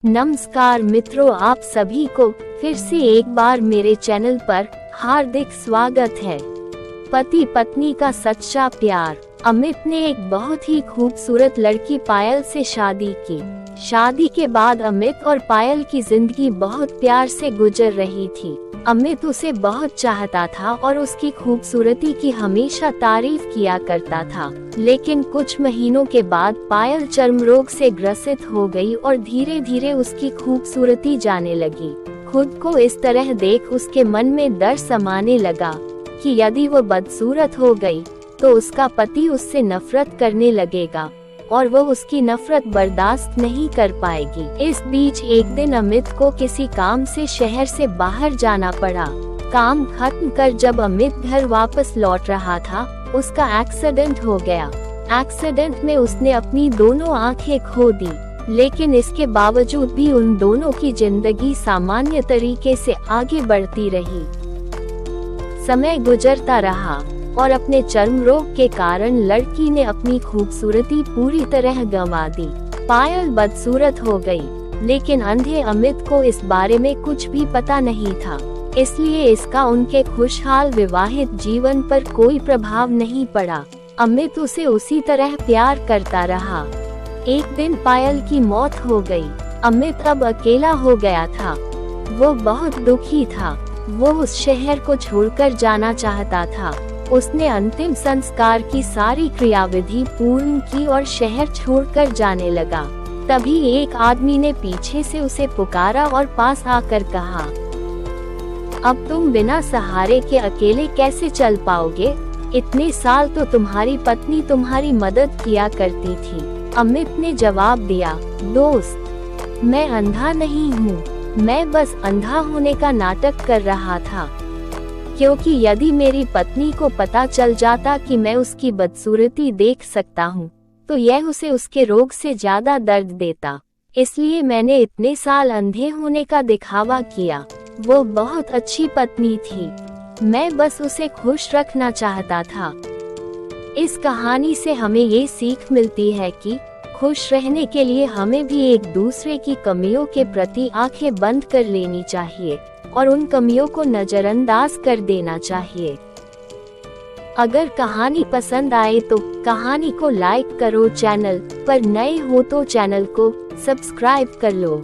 नमस्कार मित्रों, आप सभी को फिर से एक बार मेरे चैनल पर हार्दिक स्वागत है। पति पत्नी का सच्चा प्यार। अमित ने एक बहुत ही खूबसूरत लड़की पायल से शादी की। शादी के बाद अमित और पायल की जिंदगी बहुत प्यार से गुजर रही थी। अमित उसे बहुत चाहता था और उसकी खूबसूरती की हमेशा तारीफ किया करता था। लेकिन कुछ महीनों के बाद पायल चर्म रोग से ग्रसित हो गई और धीरे धीरे उसकी खूबसूरती जाने लगी। खुद को इस तरह देख उसके मन में डर समाने लगा कि यदि वो बदसूरत हो गई तो उसका पति उससे नफरत करने लगेगा और वो उसकी नफरत बर्दाश्त नहीं कर पाएगी। इस बीच एक दिन अमित को किसी काम से शहर से बाहर जाना पड़ा। काम खत्म कर जब अमित घर वापस लौट रहा था, उसका एक्सीडेंट हो गया। एक्सीडेंट में उसने अपनी दोनों आंखें खो दी, लेकिन इसके बावजूद भी उन दोनों की जिंदगी सामान्य तरीके से आगे बढ़ती रही। समय गुजरता रहा और अपने चर्म रोग के कारण लड़की ने अपनी खूबसूरती पूरी तरह गंवा दी। पायल बदसूरत हो गई, लेकिन अंधे अमित को इस बारे में कुछ भी पता नहीं था, इसलिए इसका उनके खुशहाल विवाहित जीवन पर कोई प्रभाव नहीं पड़ा। अमित उसे उसी तरह प्यार करता रहा। एक दिन पायल की मौत हो गई। अमित अब अकेला हो गया था। वो बहुत दुखी था। वो उस शहर को छोड़कर जाना चाहता था। उसने अंतिम संस्कार की सारी क्रियाविधि पूर्ण की और शहर छोड़कर जाने लगा। तभी एक आदमी ने पीछे से उसे पुकारा और पास आकर कहा, अब तुम बिना सहारे के अकेले कैसे चल पाओगे? इतने साल तो तुम्हारी पत्नी तुम्हारी मदद किया करती थी। अमित ने जवाब दिया, दोस्त, मैं अंधा नहीं हूँ, मैं बस अंधा होने का नाटक कर रहा था, क्योंकि यदि मेरी पत्नी को पता चल जाता कि मैं उसकी बदसूरती देख सकता हूँ, तो यह उसे उसके रोग से ज्यादा दर्द देता। इसलिए मैंने इतने साल अंधे होने का दिखावा किया। वो बहुत अच्छी पत्नी थी, मैं बस उसे खुश रखना चाहता था। इस कहानी से हमें ये सीख मिलती है कि खुश रहने के लिए हमें भी एक दूसरे की कमियों के प्रति आंखें बंद कर लेनी चाहिए और उन कमियों को नजरअंदाज कर देना चाहिए। अगर कहानी पसंद आए तो कहानी को लाइक करो, चैनल पर नए हो तो चैनल को सब्सक्राइब कर लो।